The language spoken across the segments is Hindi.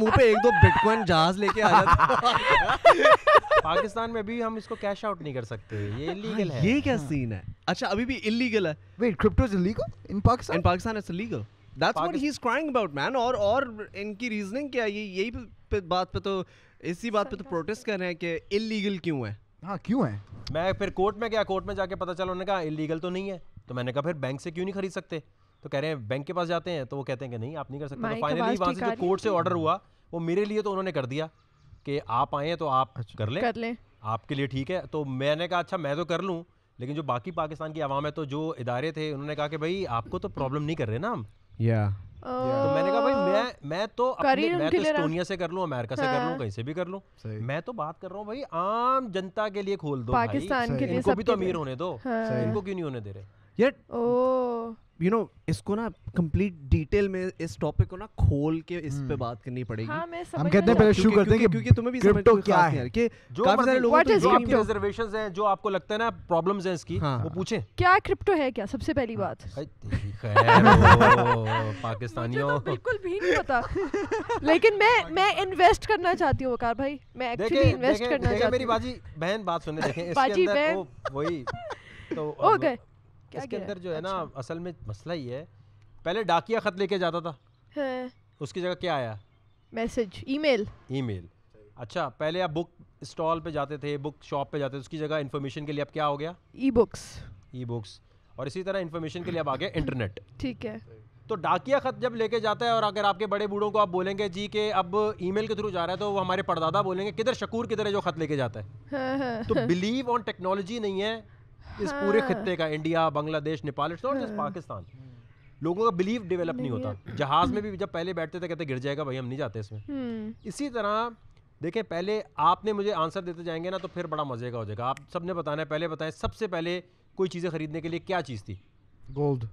मुंह पे 1-2 बिटकॉइन जहाज लेके आ जाता। पाकिस्तान में भी हम इसको कैश आउट नहीं कर सकते, ये इलीगल है। ये क्या सीन है? अच्छा अभी भी इलीगल है। Wait, crypto is illegal in Pakistan? In Pakistan it's illegal. That's what he's crying about, man. और इनकी रीजनिंग क्या है? यही बात पे तो इसी बात पे तो प्रोटेस्ट कर रहे हैं कि इलीगल क्यों है। हाँ क्यों है? मैं फिर कोर्ट में गया, कोर्ट में जाके पता चला उन्होंने कहा इलीगल तो नहीं है। तो मैंने कहा फिर बैंक से क्यों नहीं खरीद सकते? तो कह रहे हैं बैंक के पास जाते हैं तो वो कहते हैं कि नहीं आप नहीं कर सकते। तो फाइनली वहाँ से जो कोर्ट से ऑर्डर हुआ वो मेरे लिए तो उन्होंने कर दिया कि आप आए तो आप कर लें, आपके लिए ठीक है। तो मैंने कहा अच्छा मैं तो कर लूँ, लेकिन जो बाकी पाकिस्तान की आवाम है तो जो इदारे थे उन्होंने कहा कि भाई आपको तो प्रॉब्लम नहीं कर रहे ना हम। तो मैंने कहा भाई मैं तो एस्टोनिया से कर लूँ, अमेरिका से कर लूँ, कहीं से भी कर लूँ, मैं तो बात कर रहा हूँ भाई आम जनता के लिए खोल दो पाकिस्तान के लिए, इनको भी तो अमीर होने दो, इनको क्यों नहीं होने दे रहे यार। यू नो इसको ना कंप्लीट डिटेल में इस टॉपिक को ना खोल के इस पे बात करनी पड़ेगी। हम कहते हैं पहले शुरू करते हैं कि क्योंकि तुम्हें भी क्रिप्टो क्या है कि काफी सारे लोगों को जो आपकी रिजर्वेशंस हैं, जो आपको लगता है ना प्रॉब्लम्स हैं इसकी, वो पूछें क्या क्रिप्टो है क्या, सबसे पहली बात। पाकिस्तानियों बिल्कुल भी नहीं पता, लेकिन मैं इन्वेस्ट करना चाहती हूँ वकार भाई, मैं एक्चुअली इन्वेस्ट करना चाहती हूँ। मेरी बाजी बहन बात सुनने देखें, इसके अंदर वही तो हो गए इसके अंदर जो है ना असल में मसला ही है, पहले डाकिया खत लेके जाता था, उसकी जगह क्या आया? Message, email. अच्छा पहले आप बुक स्टॉल पे जाते थे, बुक शॉप पे जाते थे, उसकी जगह इन्फॉर्मेशन के लिए अब क्या हो गया? E books. और इसी तरह इन्फॉर्मेशन के लिए अब आ गया इंटरनेट। ठीक है। तो डाकिया खत जब लेके जाता है और अगर आपके बड़े बूढ़ों को आप बोलेंगे जी के अब ईमेल के थ्रू जा रहा है, तो वो हमारे परदादा बोलेंगे किधर शकूर किधर है जो खत लेके जाता है। तो बिलीव ऑन टेक्नोलॉजी नहीं है इस पूरे खित्ते का, India, Bangladesh, Nepal, it's not just Pakistan. लोगों का बिलीव डेवलप नहीं होता। जहाज में भी जब पहले बैठते थे कहते गिर जाएगा भाई हम नहीं जाते इसमें। इसी तरह देखें, पहले आपने मुझे आंसर देते जाएंगे ना तो फिर बड़ा मजे का हो जाएगा। आप सबने बताना है, पहले बताएं सबसे पहले कोई चीजें खरीदने के लिए क्या चीज थी? गोल्ड।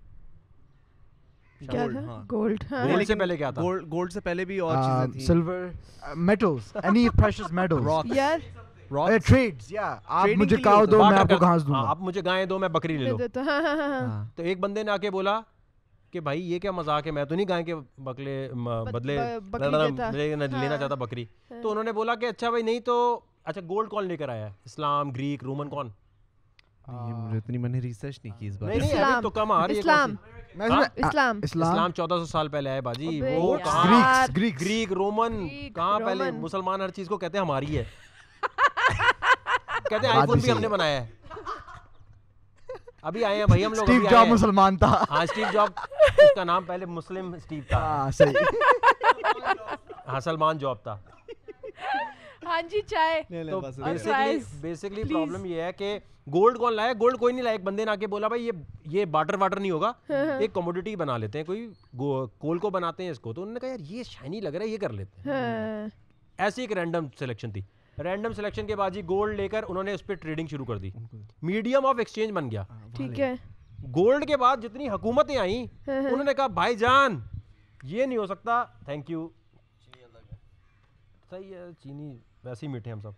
क्या था? गोल्ड। गोल्ड से पहले क्या था? गोल्ड से पहले भी और चीजें थी। Silver, metals, any precious metals. यार ट्रेड्स, या आप मुझे काव दो मैं आपको घास दूंगा, आप मुझे गाय दो मैं बकरी ले लो। तो एक बंदे ने आके बोला कि भाई ये क्या मजाक है, मैं तो नहीं गाय के बदले लेना चाहता बकरी। तो उन्होंने बोला कि अच्छा भाई नहीं तो अच्छा गोल्ड कौन लेकर आया? इस्लाम, ग्रीक, रोमन कौन? मैंने रिसर्च नहीं की इस बार। नहीं अभी तो कम आ रही है। इस्लाम 1400 साल पहले आया बाजी। वो ग्रीक, रोमन कहाँ पहले? मुसलमान हर चीज को कहते हैं हमारी है, कहते हैं आईफोन भी हमने बनाया है। अभी आए हैं भाई हम लोग। स्टीव जॉब मुसलमान था। हाँ स्टीव जॉब, उसका नाम पहले मुस्लिम स्टीव था। हाँ सही। हाँ सलमान जॉब था। हाँ जी चाय। तो बेसिकली प्रॉब्लम ये है कि गोल्ड कौन लाया? गोल्ड कोई नहीं लाया। एक बंदे ने आके बोला भाई ये बाटर वाटर नहीं होगा, एक कमोडिटी बना लेते हैं, कोई कोल को बनाते हैं इसको। तो उन्होंने कहा यार ये शाइनी लग रहा है, ये कर लेते हैं। ऐसी एक रैंडम सिलेक्शन थी। रैंडम सिलेक्शन के बाद जी गोल्ड लेकर उन्होंने उस पर ट्रेडिंग शुरू कर दी, मीडियम ऑफ एक्सचेंज बन गया। ठीक है। गोल्ड के बाद जितनी हुकूमतें आई उन्होंने कहा भाईजान ये नहीं हो सकता, थैंक यू। सही है, चीनी वैसे ही मीठे हम सब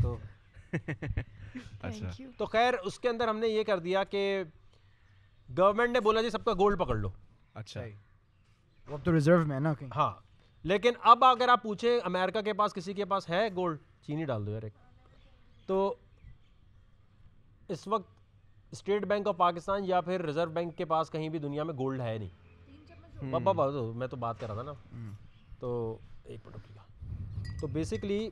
तो अच्छा। तो खैर उसके अंदर हमने ये कर दिया कि गवर्नमेंट ने बोला जी सबका गोल्ड पकड़ लो। अच्छा वो तो रिजर्व में है ना कहीं। हाँ लेकिन अब अगर आप पूछे अमेरिका के पास किसी के पास है गोल्ड, चीनी डाल दो यार एक। तो इस वक्त स्टेट बैंक ऑफ पाकिस्तान या फिर रिजर्व बैंक के पास कहीं भी दुनिया में गोल्ड है नहीं। बाबा मैं तो बात कर रहा था ना। तो एक मिनट रुकिएगा। तो बेसिकली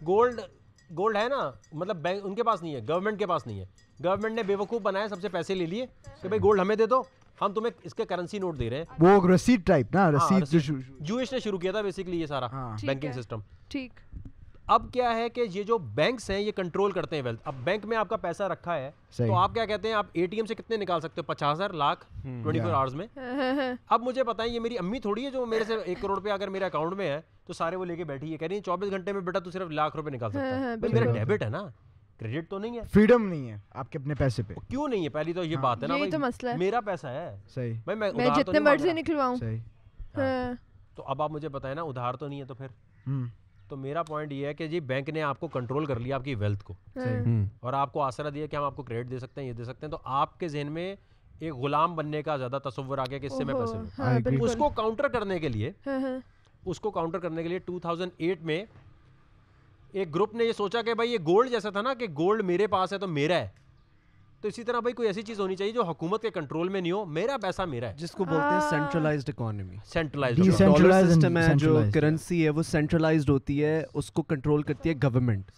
गोल्ड है ना, मतलब बैंक उनके पास नहीं है, गवर्नमेंट के पास नहीं है। गवर्नमेंट ने बेवकूफ़ बनाया, सबसे पैसे ले लिए कि भाई गोल्ड हमें दे दो, हम तुम्हें इसके करेंसी नोट दे रहे हैं। वो रसीद टाइप ना, रसीद जूइश ने शुरू किया था बेसिकली ये सारा बैंकिंग सिस्टम। ठीक। अब क्या है कि ये जो बैंक्स हैं ये कंट्रोल करते हैं वेल्थ। अब बैंक में आपका पैसा रखा है तो आप क्या कहते हैं, आप एटीएम से कितने निकाल सकते हो? 50,000 लाख 24 आवर्स में। अब मुझे बताएं, ये मेरी अम्मी थोड़ी है जो मेरे से 1 करोड़ रुपया अगर मेरे अकाउंट में है तो सारे वो लेके बैठी है, कह रही है 24 घंटे में बेटा तू सिर्फ लाख रुपए निकाल सकता है। मेरा डेबिट है ना, क्रेडिट तो नहीं है। फ्रीडम नहीं है आपके अपने पैसे पे। क्यों नहीं है? पहली तो ये बात है ना, यही तो मसला है। मेरा पैसा है सही भाई, मैं जितने मर्जी निकलवाऊं। सही। तो अब आप मुझे बताएं ना, उधार तो नहीं है तो फिर तो मेरा पॉइंट ये है कि जी बैंक ने आपको कंट्रोल कर लिया आपकी वेल्थ को, और आपको आसरा दिया कि हम आपको क्रेडिट दे सकते हैं, ये दे सकते हैं। तो आपके जहन में एक गुलाम बनने का ज्यादा तसव्वुर आ गया कि इससे मैं पैसे लूं। हाँ, बिल्कुल। उसको काउंटर करने के लिए हाँ, 2008 में एक ग्रुप ने ये सोचा कि भाई ये गोल्ड जैसा था ना कि गोल्ड मेरे पास है तो मेरा है, तो इसी तरह भाई कोई ऐसी चीज होनी चाहिए जो हुकूमत के कंट्रोल में नहीं हो, मेरा पैसा मेरा है, जिसको बोलते हैं centralised economy. Centralised dollar system है, जो करेंसी है वो सेंट्रलाइज्ड होती है, उसको कंट्रोल करती है गवर्नमेंट।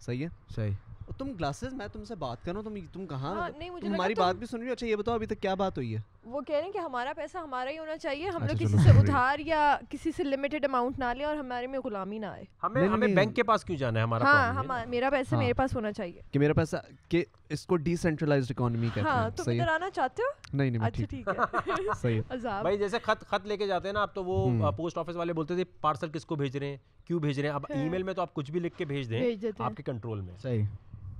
सही है। सही। तुम ग्लासेस, मैं तुमसे बात कर रहा हूँ, तुम कहाँ? नहीं, मुझे तुम हमारी बात भी सुन रही हो? अच्छा ये बताओ अभी तक क्या बात हुई है? वो कह रहे हैं कि हमारा पैसा हमारा ही होना चाहिए, हम लोग अच्छा, किसी से उधार या किसी से लिमिटेड अमाउंट ना लें और हमारे में गुलामी ना आए। हमें बैंक के पास क्यों जाना है? हमारा हाँ, मेरा पैसा मेरे पास होना चाहिए कि मेरा पैसा, कि इसको डिसेंट्रलाइज्ड इकोनॉमी कहते हैं। हाँ, तुम इधर आना चाहते हो? नहीं, अच्छा ठीक है। सही है। अज़ाब। भाई जैसे खत लेके जाते हैं ना, अब तो वो पोस्ट ऑफिस वाले बोलते थे पार्सल किसको भेज रहे हैं, क्यों भेज रहे हैं, अब ईमेल में तो आप कुछ भी लिख के भेज दें, आपके कंट्रोल में। सही।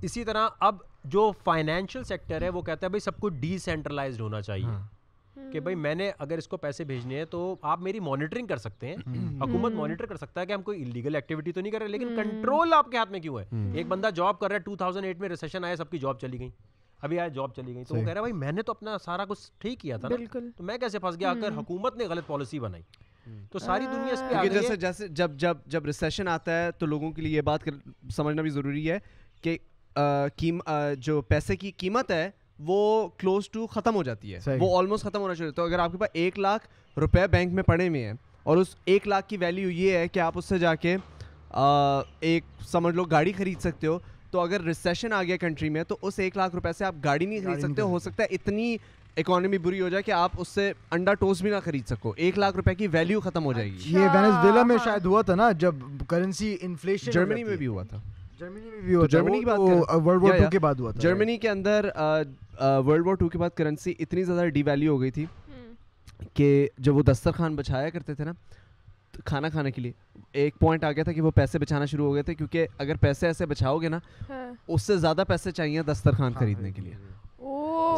इसी तरह अब जो फाइनेंशियल सेक्टर है वो कहता है भाई सब कुछ डिसेंट्रलाइज्ड होना चाहिए। कि भाई मैंने अगर इसको पैसे भेजने हैं तो आप मेरी मॉनिटरिंग कर सकते हैं, हुकूमत मॉनिटर कर सकता है कि हम कोई इलीगल एक्टिविटी तो नहीं कर रहे, लेकिन कंट्रोल आपके हाथ में क्यों है? एक बंदा जॉब कर रहा है, 2008 में रिसेशन आया, सबकी जॉब चली गई, अभी आया जॉब चली गई, तो वो कह रहा है भाई मैंने तो अपना सारा कुछ ठीक किया था ना, तो मैं कैसे फंस गया अगर हुकूमत ने गलत पॉलिसी बनाई? तो सारी दुनिया इस पे आ गई है। जैसे जब रिसेशन आता है तो लोगों के लिए ये बात समझना भी जरूरी है कि जो पैसे की कीमत है वो क्लोज टू खत्म हो जाती है, वो ऑलमोस्ट खत्म होना चाहिए। तो अगर आपके पास 1 लाख रुपए बैंक में पड़े हुए हैं और उस 1 लाख की वैल्यू ये है कि आप उससे जाके एक समझ लो गाड़ी खरीद सकते हो, तो अगर रिसेशन आ गया कंट्री में तो उस 1 लाख रुपए से आप गाड़ी नहीं खरीद सकते। हो सकता है इतनी इकोनॉमी बुरी हो जाए कि आप उससे अंडा टोस्ट भी ना खरीद सको, 1 लाख रुपए की वैल्यू खत्म हो जाएगी। ये वेनेजुएला में शायद हुआ था ना, जब करेंसी इन्फ्लेशन। जर्मनी में भी हुआ था। जर्मनी में भी हुआ था। जर्मनी की बात वर्ल्ड वॉर 2 के बाद हुआ था। जर्मनी के अंदर वर्ल्ड वॉर 2 के बाद करेंसी इतनी ज़्यादा डिवैल्यू हो गई थी कि जब वो दस्तरखान बचाया करते थे ना तो खाना खाने के लिए, एक पॉइंट आ गया था कि वो पैसे बचाना शुरू हो गए थे, क्योंकि अगर पैसे ऐसे बचाओगे ना उससे ज़्यादा पैसे चाहिए दस्तरखान खरीदने के लिए।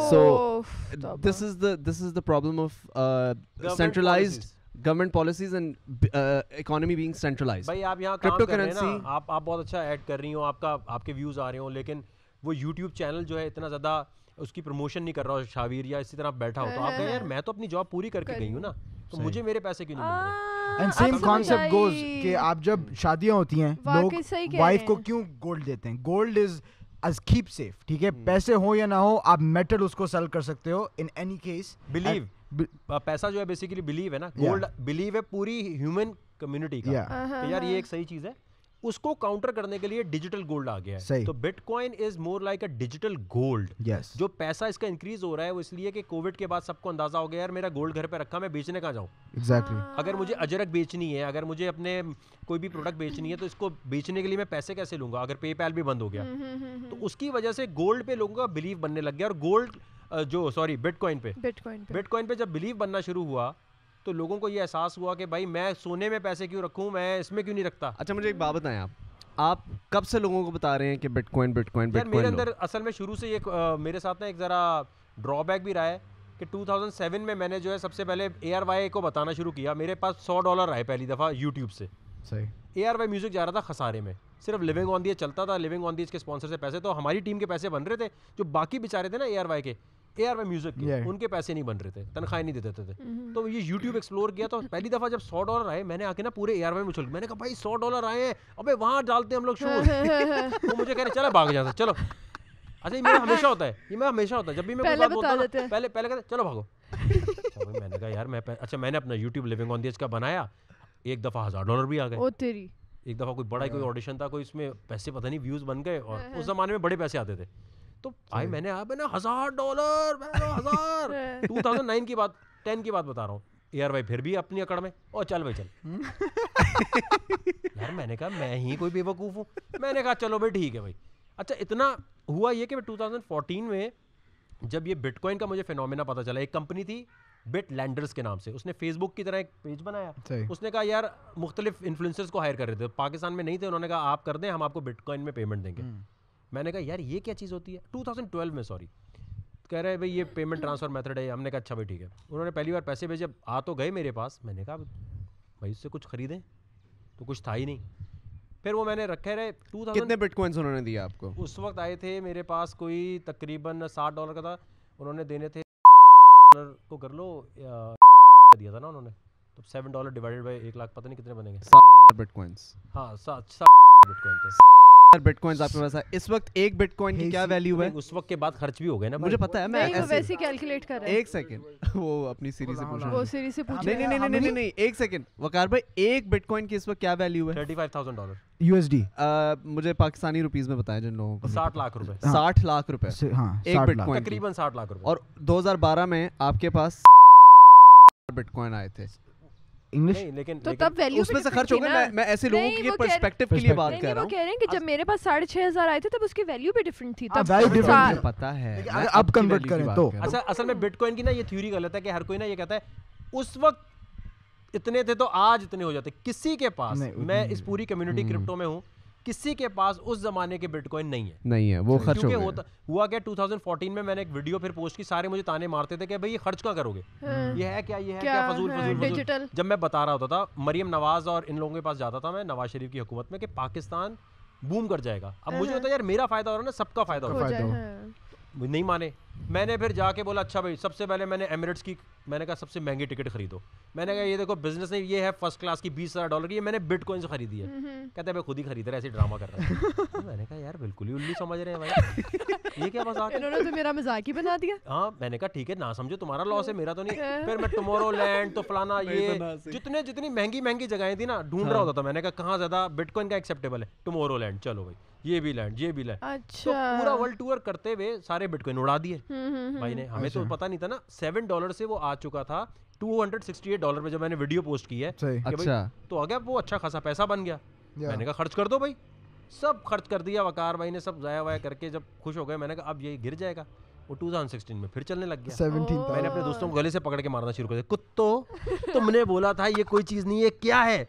So this is the problem of centralized government policies and economy being centralized. भाई आप यहाँ काम कर रहे हैं ना, आप बहुत अच्छा ऐड कर रही हो, आपके व्यूज आ रहे हो, लेकिन वो YouTube चैनल जो है इतना ज़्यादा उसकी प्रमोशन नहीं कर रहा हो शावीर, या इसी तरह बैठा हो, तो आप कहें यार मैं तो अपनी जॉब पूरी करके गई हूँ ना, तो मुझे मेरे पैसे क्यों नहीं मिल रहे? एंड सेम कॉन्सेप्ट गोज कि आप जब शादियां होती हैं लोग वाइफ को क्यों गोल्ड देते हैं? Gold is as keep safe, ठीक है? पैसे हो या ना हो आप मेटल उसको सेल कर सकते हो इन एनी केस। बिलीव, पैसा जो है बेसिकली बिलीव है ना, गोल्ड बिलीव है पूरी ह्यूमन कम्युनिटी का कि यार ये एक सही चीज है। उसको काउंटर करने के लिए डिजिटल गोल्ड आ गया है, तो bitcoin is more like a digital gold. जो पैसा इसका इंक्रीज हो रहा है वो इसलिए कि कोविड के बाद सबको अंदाजा हो गया यार मेरा गोल्ड घर पे रखा, मैं बेचने कहाँ जाऊँ? एग्जैक्टली। अगर मुझे अजरक बेचनी है, अगर मुझे अपने कोई भी प्रोडक्ट बेचनी है, तो इसको बेचने के लिए मैं पैसे कैसे लूंगा अगर पेपैल भी बंद हो गया? तो उसकी वजह से गोल्ड पे लोगों का बिलीव बनने लग गया, और गोल्ड बिटकॉइन पे जब बिलीव बनना शुरू हुआ तो लोगों को ये एहसास हुआ कि भाई मैं सोने में पैसे क्यों रखूं, मैं इसमें क्यों नहीं रखता। अच्छा मुझे एक बात बताएं, आप कब से लोगों को बता रहे हैं कि बिटकॉइन मेरे अंदर असल में शुरू से ये मेरे साथ ना एक ज़रा ड्रॉबैक भी रहा है कि 2007 में मैंने जो है सबसे पहले ARY को बताना शुरू किया। मेरे पास $100 आए पहली दफ़ा यूट्यूब से। सही। ARY म्यूज़िक जा रहा था खसारे में, सिर्फ लिविंग ऑन दी एज चलता था, लिविंग ऑन दी एज के स्पॉन्सर से पैसे, तो हमारी टीम के पैसे बन रहे थे, जो बाकी बेचारे थे ना ARY म्यूजिक के, उनके पैसे नहीं बन रहे थे, तनख्वाह नहीं देते थे। तो ये YouTube एक्सप्लोर किया, तो पहली दफा जब $100 आए मैंने आके ना पूरे ARY में उछल, मैंने कहा भाई $100 आए हैं, अबे वहां डालते हैं हम लोग शोज। तो मुझे कह रहे चलो भाग जाते चलो। अच्छा ये मेरा हमेशा होता है, जब भी मैं कोई बात बोलता हूं पहले कहते चलो भागो। मैंने कहा यार मैंने अपना YouTube living on the edge का बनाया, एक दफा $1000 भी आ गए। ओ तेरी। एक दफा कोई बड़ा कोई ऑडिशन था, कोई इसमें पैसे पता नहीं व्यूज बन गए, और उस जमाने में बड़े पैसे आते थे, तो भाई मैंने $1000 2009 की बात 10 की बात बता रहा हूँ। ARY फिर भी अपनी अकड़ में, और चल भाई चल। यार मैंने कहा मैं ही कोई बेवकूफ़ हूँ, मैंने कहा चलो भाई ठीक है भाई। अच्छा इतना हुआ ये कि 2014 में जब ये बिटकॉइन का मुझे फिनोमेना पता चला, एक कंपनी थी बिटलैंडर्स के नाम से, उसने फेसबुक की तरह एक पेज बनाया। उसने कहा यार मुख्तलिफ इन्फ्लुएंसर्स को हायर कर रहे थे, पाकिस्तान में नहीं थे, उन्होंने कहा आप कर दें, हम आपको बिटकॉइन में पेमेंट देंगे। मैंने कहा यार ये क्या चीज़ होती है? 2012 में सॉरी, कह रहे भाई ये पेमेंट ट्रांसफर मेथड है। हमने कहा अच्छा भाई ठीक है। उन्होंने पहली बार पैसे भेजे, आ तो गए मेरे पास, मैंने कहा भाई इससे कुछ खरीदें, तो कुछ था ही नहीं। फिर वो मैंने रखे रहे। कितने बिटकॉइंस उन्होंने दिया आपको? उस वक्त आए थे मेरे पास कोई तकरीबन $60 का था, उन्होंने देने थे को कर लो दिया था ना उन्होंने, तो $7 डिवाइडेड बाय 1 लाख, पता नहीं कितने बनेंगे, 7 बिटकॉइंस। हाँ 7 बिटकॉइन थे। बिटकॉइंस आपके पास है इस वक्त। एक बिटकॉइन की क्या वैल्यू है? उस वक्त के बाद खर्च भी हो गए ना, मुझे पता है, मैं वैसे कैलकुलेट कर रहा है। एक सेकंड वो अपनी सीरीज से पूछ रहा वो सीरीज से पूछ नहीं, एक सेकंड वकार भाई, एक बिटकॉइन की इस वक्त क्या वैल्यू है? $35,000 USD। मुझे पाकिस्तानी रुपीस में बताएं जिन लोगों को। 60 लाख रुपए। 60 लाख रुपए एक बिटकॉइन, तकरीबन 60 लाख रुपए। और 2012 में आपके पास बिटकॉइन आए थे। इंग्लिश नहीं, लेकिन तो तब वैल्यू उसमें से खर्च हो गए। मैं ऐसे लोगों के पर्सपेक्टिव के लिए बात कर रहा हूं। वो कह रहे हैं कि जब मेरे पास 6,500 आए थे तब उसकी वैल्यू भी डिफरेंट थी। तब पता है, अब कन्वर्ट करें तो असल में बिटकॉइन की ना ये थ्योरी गलत है कि हर कोई ना ये कहता है उस वक्त इतने थे तो आज इतने हो जाते। किसी के पास, मैं इस पूरी कम्युनिटी क्रिप्टो में हूँ, किसी के पास उस जमाने के बिटकॉइन नहीं है, वो खर्च हो गए। हुआ क्या 2014 में मैंने एक वीडियो फिर पोस्ट की, सारे मुझे ताने मारते थे कि भाई ये खर्च कहाँ करोगे, ये है क्या फजूल डिजिटल। जब मैं बता रहा होता था, मरियम नवाज और इन लोगों के पास जाता था मैं, नवाज शरीफ की हुकूमत में, कि पाकिस्तान बूम कर जाएगा। अब मुझे होता है यार मेरा फायदा हो रहा है ना, सबका फायदा हो रहा है। नहीं माने। मैंने फिर जाके बोला अच्छा भाई, सबसे पहले मैंने एमिरेट्स की, मैंने कहा सबसे महंगी टिकट खरीदो। मैंने कहा ये देखो बिजनेस नहीं, ये है फर्स्ट क्लास की $20,000 की, ये मैंने बिटकॉइन से खरीदी है। कहते हैं मैं खुद ही खरीद रहा, ऐसे ड्रामा कर रहा है। तो मैंने कहा यार बिल्कुल ही उल्लू समझ रहे हैं भाई, ये क्या मजाक है, इन्होंने तो मेरा मजाक ही बना दिया। हाँ मैंने कहा ठीक है ना समझो, तुम्हारा लॉस है, मेरा तो नहीं। फिर मैं टुमारोलैंड तो फलाना ये जितनी महंगी जगहें थी ना, ढूंढ रहा होता था। मैंने कहा कहाँ ज्यादा बिटकॉइन का एक्सेप्टेबल है, टुमारोलैंड, चलो भाई ये भी लैंड। अच्छा। तो पूरा वर्ल्ड टूर करते हुए सारे बिटकॉइन उड़ा दिए भाई ने। हमें तो पता नहीं था ना, $7 से वो आ चुका था $268 पे जब मैंने वीडियो पोस्ट की है। अच्छा। तो आ गया वो, अच्छा खासा पैसा बन गया। मैंने कहा खर्च कर दो भाई, सब खर्च कर दिया वकार भाई ने, सब जाया वाया करके जब खुश हो गए, मैंने कहा अब ये गिर जाएगा। वो 2016 में फिर चलने लग गया। 17 मैंने अपने दोस्तों को गले से पकड़ के मारना शुरू कर दिया, कुत्तो तुमने बोला था ये कोई चीज़ नहीं है, क्या है।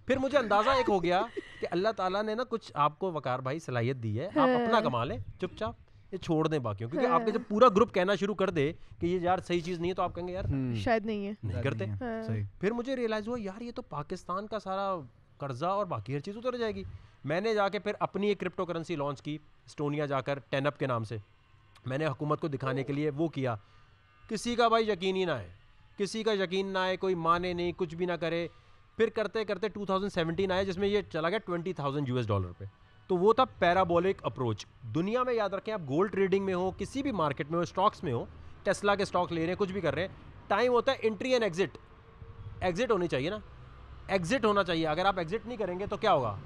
फिर मुझे अंदाजा एक हो गया कि अल्लाह ताला ने ना कुछ आपको वकार भाई सलाहियत दी है, आप अपना कमा लें चुपचाप, ये छोड़ दें बाकियों। क्योंकि आपके जब पूरा ग्रुप कहना शुरू कर दे कि ये यार सही चीज़ नहीं है, तो आप कहेंगे यार शायद नहीं है, नहीं करते। फिर मुझे रियलाइज हुआ यार ये तो पाकिस्तान का सारा कर्जा और बाकी हर चीज़ उतर जाएगी। मैंने जाके फिर अपनी एक क्रिप्टो करेंसी लॉन्च की, एस्टोनिया जाकर, टेनअप के नाम से। मैंने हुकूमत को दिखाने के लिए वो किया, किसी का भाई यकीन ही ना है, किसी का यकीन ना आए, कोई माने नहीं, कुछ भी ना करे। फिर करते करते 2017 आया जिसमें ये चला गया $20,000 पे। तो वो था पैराबोलिक अप्रोच। दुनिया में याद रखें, आप गोल्ड ट्रेडिंग में हो, किसी भी मार्केट में हो, स्टॉक्स में हो, टेस्ला के स्टॉक ले रहे हैं, कुछ भी कर रहे हैं, टाइम होता है एंट्री एंड एग्जिट। एग्जिट होनी चाहिए ना, एग्जिट होना चाहिए। अगर आप एग्जिट नहीं करेंगे तो क्या होगा,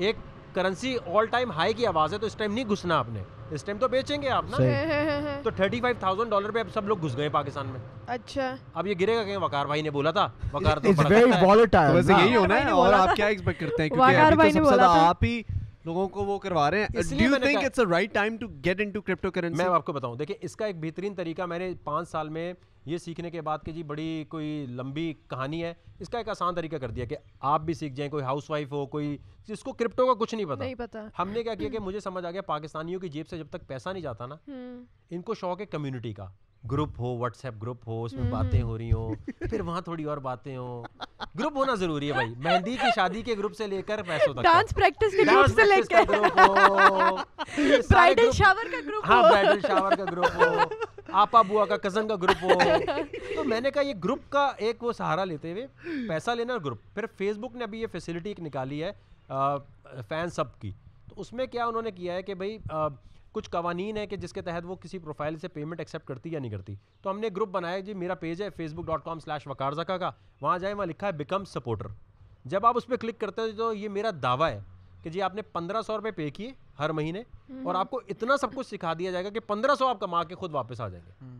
एक करेंसी ऑल टाइम हाई की आवाज़ है तो इस टाइम नहीं घुसना आपने, इस टाइम तो बेचेंगे आप ना। तो $35,000 पे अब सब लोग घुस गए पाकिस्तान में। अच्छा, अब ये गिरेगा कहीं? वकार भाई ने बोला था, वकार तो वैसे यही होना है। और आप क्या एक्सपेक्ट करते हैं, क्योंकि अभी तो सबसे ज्यादा आप ही लोगों को वो करवा रहे हैं। Do you think it's the right time to get into cryptocurrency? मैं आपको बताऊं, देखिए इसका एक बेहतरीन तरीका मैंने 5 साल में ये सीखने के बाद कि जी बड़ी कोई लंबी कहानी है, इसका एक आसान तरीका कर दिया कि आप भी सीख जाएं। कोई हाउसवाइफ हो, कोई जिसको क्रिप्टो का कुछ नहीं पता, हमने क्या किया कि मुझे समझ आ गया पाकिस्तानियों की जेब से जब तक पैसा नहीं जाता ना, इनको शौक है कम्युनिटी का। ग्रुप हो, व्हाट्सएप ग्रुप हो, उसमें बातें हो रही हो, फिर वहाँ थोड़ी और बातें हो। ग्रुप होना जरूरी है भाई, मेहंदी की शादी के ग्रुप से लेकर पैसों तक, डांस प्रैक्टिस के ग्रुप से लेकर ग्रुप हो, ब्राइडल शावर का ग्रुप हो, हाँ ब्राइडल शावर का ग्रुप हो, आपा बुआ का कजन का ग्रुप हो। तो मैंने कहा ये ग्रुप का एक वो सहारा लेते हुए पैसा लेना ग्रुप। फिर फेसबुक ने अभी ये फैसिलिटी एक निकाली है फैन सब की। तो उसमें क्या उन्होंने किया है कि भाई कुछ कवानीन है कि जिसके तहत वो किसी प्रोफाइल से पेमेंट एक्सेप्ट करती या नहीं करती। तो हमने ग्रुप बनाया जी, मेरा पेज है facebook.com/वकारज़का का, वहाँ जाए, वहाँ लिखा है बिकम सपोर्टर। जब आप उस पर क्लिक करते हो तो ये मेरा दावा है कि जी आपने 1500 रुपये पे किए हर महीने और आपको इतना सब कुछ सिखा दिया जाएगा कि 1500 आप कमा के खुद वापस आ जाएंगे।